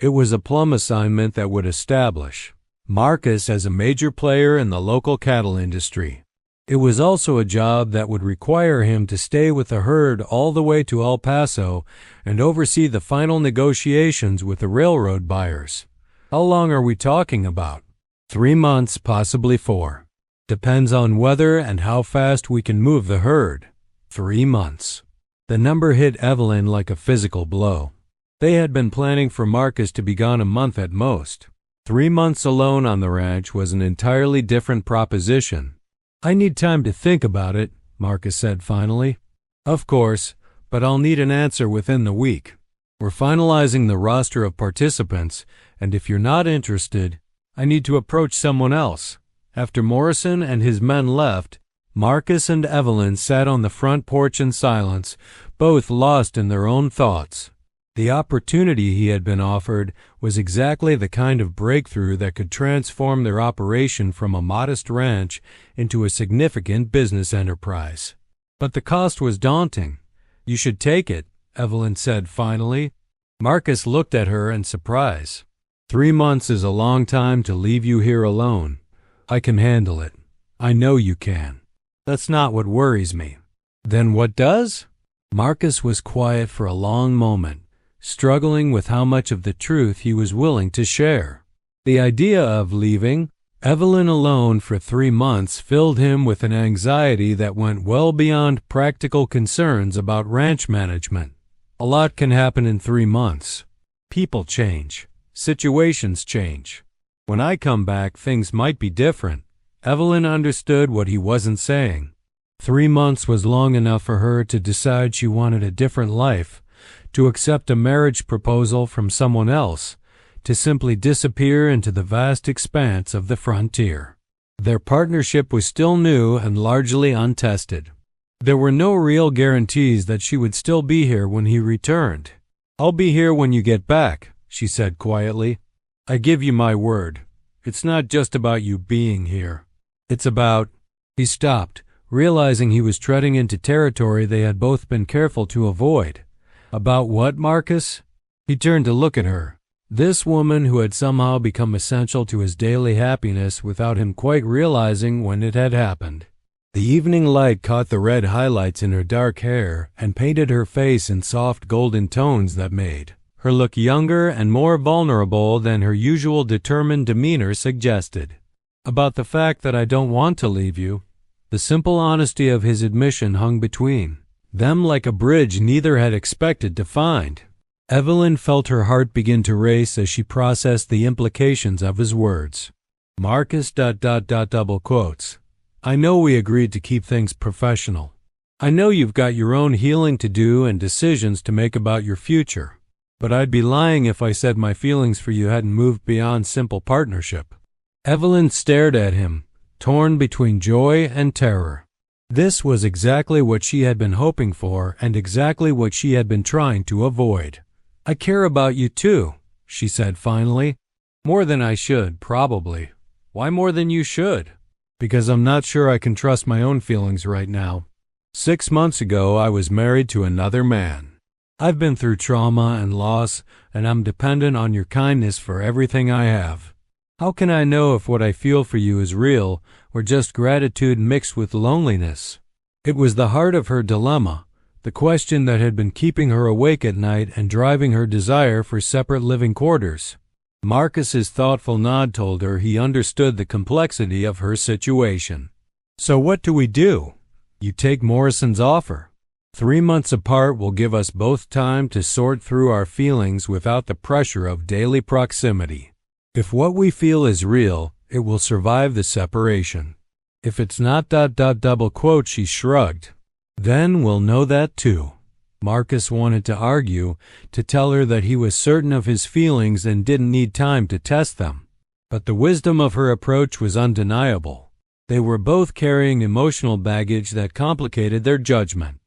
It was a plum assignment that would establish Marcus as a major player in the local cattle industry. It was also a job that would require him to stay with the herd all the way to El Paso and oversee the final negotiations with the railroad buyers. "How long are we talking about?" 3 months, possibly 4. Depends on whether and how fast we can move the herd. 3 months. The number hit Evelyn like a physical blow. They had been planning for Marcus to be gone a month at most. 3 months alone on the ranch was an entirely different proposition. I need time to think about it, Marcus said finally. Of course, but I'll need an answer within the week. We're finalizing the roster of participants, and if you're not interested, I need to approach someone else. After Morrison and his men left, Marcus and Evelyn sat on the front porch in silence, both lost in their own thoughts. The opportunity he had been offered was exactly the kind of breakthrough that could transform their operation from a modest ranch into a significant business enterprise. But the cost was daunting. You should take it, Evelyn said finally. Marcus looked at her in surprise. 3 months is a long time to leave you here alone. I can handle it. I know you can. That's not what worries me. Then what does? Marcus was quiet for a long moment, struggling with how much of the truth he was willing to share. The idea of leaving Evelyn alone for 3 months filled him with an anxiety that went well beyond practical concerns about ranch management. A lot can happen in 3 months. People change. Situations change. When I come back, things might be different. Evelyn understood what he wasn't saying. 3 months was long enough for her to decide she wanted a different life, to accept a marriage proposal from someone else, to simply disappear into the vast expanse of the frontier. Their partnership was still new and largely untested. There were no real guarantees that she would still be here when he returned. "I'll be here when you get back," she said quietly. "I give you my word. It's not just about you being here. It's about—" He stopped, realizing he was treading into territory they had both been careful to avoid. About what, Marcus? He turned to look at her. This woman who had somehow become essential to his daily happiness without him quite realizing when it had happened. The evening light caught the red highlights in her dark hair and painted her face in soft golden tones that made her look younger and more vulnerable than her usual determined demeanor suggested. About the fact that I don't want to leave you. The simple honesty of his admission hung between them like a bridge neither had expected to find. Evelyn felt her heart begin to race as she processed the implications of his words. Marcus ... double quotes. I know we agreed to keep things professional. I know you've got your own healing to do and decisions to make about your future. But I'd be lying if I said my feelings for you hadn't moved beyond simple partnership. Evelyn stared at him, torn between joy and terror. This was exactly what she had been hoping for and exactly what she had been trying to avoid. I care about you too, she said finally. More than I should, probably. Why more than you should? Because I'm not sure I can trust my own feelings right now. 6 months ago, I was married to another man. I've been through trauma and loss, and I'm dependent on your kindness for everything I have. How can I know if what I feel for you is real or just gratitude mixed with loneliness? It was the heart of her dilemma, the question that had been keeping her awake at night and driving her desire for separate living quarters. Marcus's thoughtful nod told her he understood the complexity of her situation. So what do we do? You take Morrison's offer. 3 months apart will give us both time to sort through our feelings without the pressure of daily proximity. If what we feel is real, it will survive the separation. If it's not ... double quote, she shrugged. Then we'll know that too. Marcus wanted to argue, to tell her that he was certain of his feelings and didn't need time to test them. But the wisdom of her approach was undeniable. They were both carrying emotional baggage that complicated their judgment.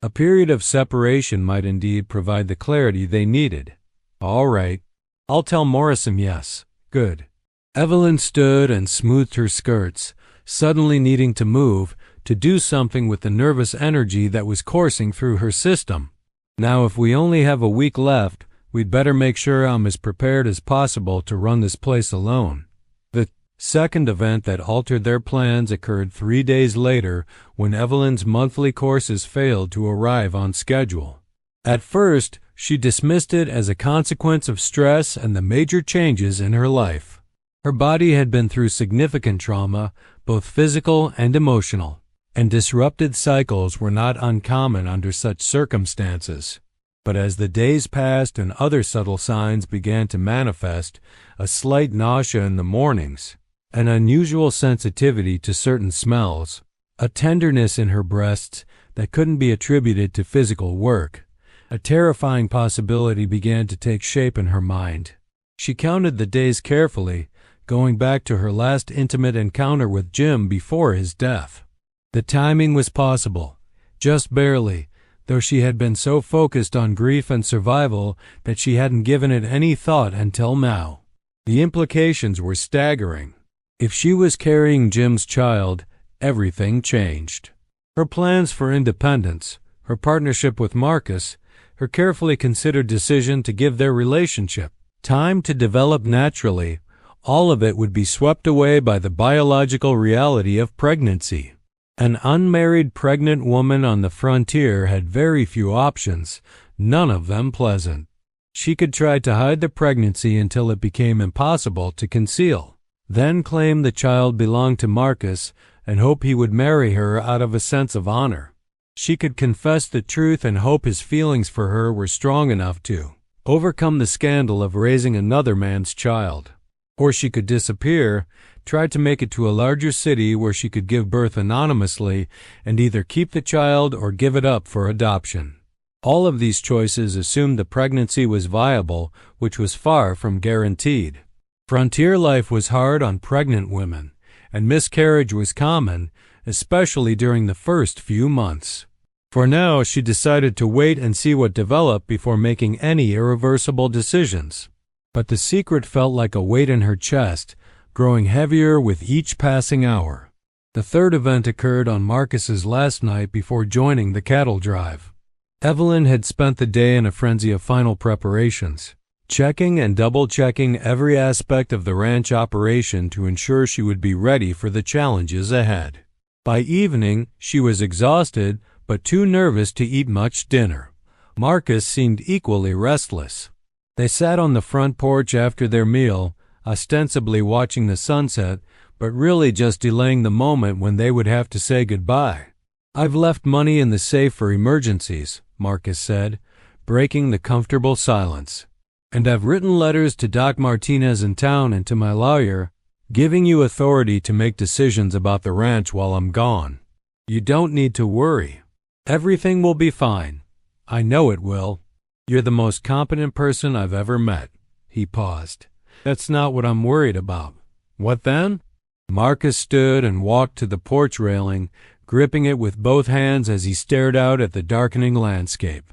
A period of separation might indeed provide the clarity they needed. All right. I'll tell Morrison yes. Good. Evelyn stood and smoothed her skirts, suddenly needing to move, to do something with the nervous energy that was coursing through her system. Now, if we only have a week left, we'd better make sure I'm as prepared as possible to run this place alone. The second event that altered their plans occurred 3 days later when Evelyn's monthly courses failed to arrive on schedule. At first, she dismissed it as a consequence of stress and the major changes in her life. Her body had been through significant trauma, both physical and emotional, and disrupted cycles were not uncommon under such circumstances. But as the days passed and other subtle signs began to manifest, a slight nausea in the mornings, an unusual sensitivity to certain smells, a tenderness in her breasts that couldn't be attributed to physical work, a terrifying possibility began to take shape in her mind. She counted the days carefully, going back to her last intimate encounter with Jim before his death. The timing was possible, just barely, though she had been so focused on grief and survival that she hadn't given it any thought until now. The implications were staggering. If she was carrying Jim's child, everything changed. Her plans for independence, her partnership with Marcus, her carefully considered decision to give their relationship time to develop naturally, all of it would be swept away by the biological reality of pregnancy. An unmarried pregnant woman on the frontier had very few options, none of them pleasant. She could try to hide the pregnancy until it became impossible to conceal, then claim the child belonged to Marcus and hope he would marry her out of a sense of honor. She could confess the truth and hope his feelings for her were strong enough to overcome the scandal of raising another man's child. Or she could disappear, try to make it to a larger city where she could give birth anonymously and either keep the child or give it up for adoption. All of these choices assumed the pregnancy was viable, which was far from guaranteed. Frontier life was hard on pregnant women, and miscarriage was common, especially during the first few months. For now, she decided to wait and see what developed before making any irreversible decisions. But the secret felt like a weight in her chest, growing heavier with each passing hour. The third event occurred on Marcus's last night before joining the cattle drive. Evelyn had spent the day in a frenzy of final preparations, checking and double-checking every aspect of the ranch operation to ensure she would be ready for the challenges ahead. By evening, she was exhausted, but too nervous to eat much dinner. Marcus seemed equally restless. They sat on the front porch after their meal, ostensibly watching the sunset, but really just delaying the moment when they would have to say goodbye. "I've left money in the safe for emergencies," Marcus said, breaking the comfortable silence. "And I've written letters to Doc Martinez in town and to my lawyer, giving you authority to make decisions about the ranch while I'm gone. You don't need to worry. Everything will be fine. I know it will. You're the most competent person I've ever met." He paused. "That's not what I'm worried about." "What then?" Marcus stood and walked to the porch railing, gripping it with both hands as he stared out at the darkening landscape.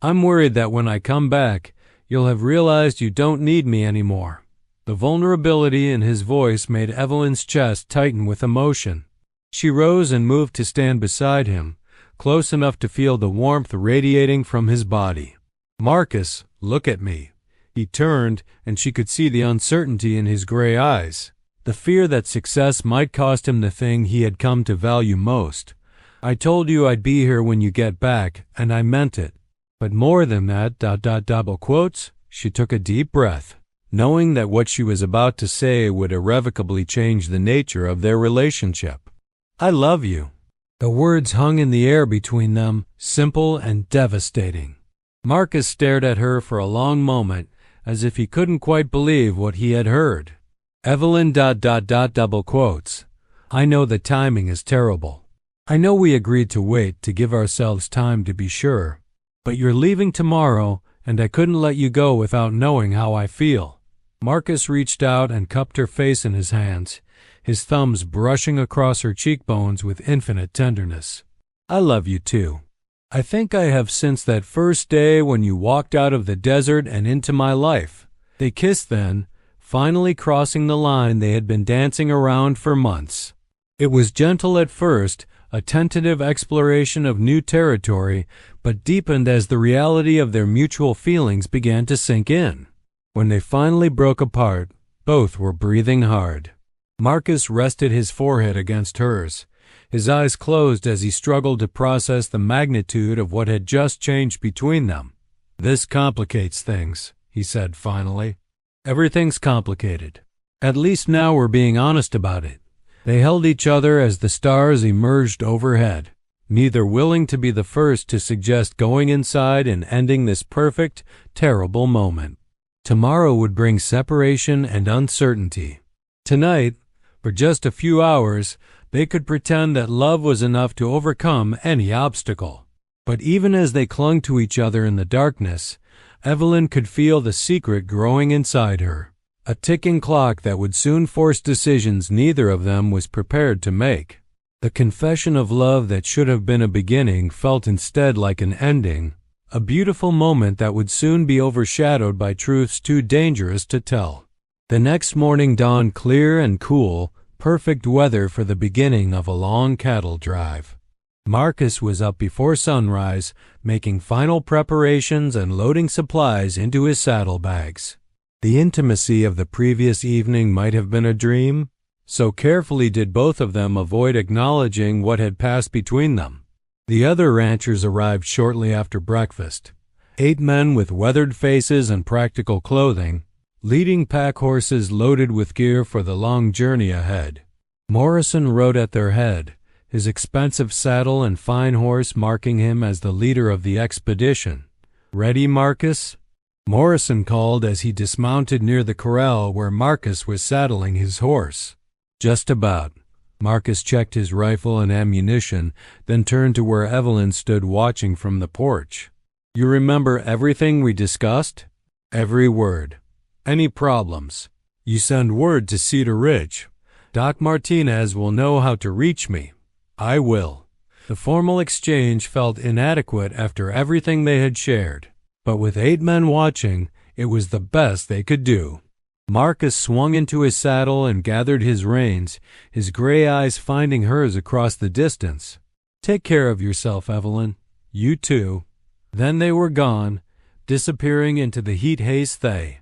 "I'm worried that when I come back, you'll have realized you don't need me anymore." The vulnerability in his voice made Evelyn's chest tighten with emotion. She rose and moved to stand beside him, close enough to feel the warmth radiating from his body. "Marcus, look at me." He turned, and she could see the uncertainty in his gray eyes, the fear that success might cost him the thing he had come to value most. "I told you I'd be here when you get back, and I meant it. But more than that, double quotes." She took a deep breath, knowing that what she was about to say would irrevocably change the nature of their relationship. "I love you." The words hung in the air between them, simple and devastating. Marcus stared at her for a long moment, as if he couldn't quite believe what he had heard. "Evelyn double quotes. I know the timing is terrible. I know we agreed to wait to give ourselves time to be sure. But you're leaving tomorrow, and I couldn't let you go without knowing how I feel." Marcus reached out and cupped her face in his hands, his thumbs brushing across her cheekbones with infinite tenderness. "I love you too. I think I have since that first day when you walked out of the desert and into my life." They kissed then, finally crossing the line they had been dancing around for months. It was gentle at first, a tentative exploration of new territory, but deepened as the reality of their mutual feelings began to sink in. When they finally broke apart, both were breathing hard. Marcus rested his forehead against hers, his eyes closed as he struggled to process the magnitude of what had just changed between them. "This complicates things," he said finally. "Everything's complicated. At least now we're being honest about it. They held each other as the stars emerged overhead, neither willing to be the first to suggest going inside and ending this perfect, terrible moment. Tomorrow would bring separation and uncertainty. Tonight, for just a few hours, they could pretend that love was enough to overcome any obstacle. But even as they clung to each other in the darkness, Evelyn could feel the secret growing inside her, a ticking clock that would soon force decisions neither of them was prepared to make. The confession of love that should have been a beginning felt instead like an ending, a beautiful moment that would soon be overshadowed by truths too dangerous to tell. The next morning dawned clear and cool, perfect weather for the beginning of a long cattle drive. Marcus was up before sunrise, making final preparations and loading supplies into his saddlebags. The intimacy of the previous evening might have been a dream, so carefully did both of them avoid acknowledging what had passed between them. The other ranchers arrived shortly after breakfast. 8 men with weathered faces and practical clothing, leading pack horses loaded with gear for the long journey ahead. Morrison rode at their head, his expensive saddle and fine horse marking him as the leader of the expedition. "Ready, Marcus?" Morrison called as he dismounted near the corral where Marcus was saddling his horse. "Just about." Marcus checked his rifle and ammunition, then turned to where Evelyn stood watching from the porch. "You remember everything we discussed?" "Every word." "Any problems?" "You send word to Cedar Ridge. Doc Martinez will know how to reach me." "I will." The formal exchange felt inadequate after everything they had shared, but with 8 men watching, it was the best they could do. Marcus swung into his saddle and gathered his reins, his gray eyes finding hers across the distance. "Take care of yourself, Evelyn. You too." Then they were gone, disappearing into the heat haze thay.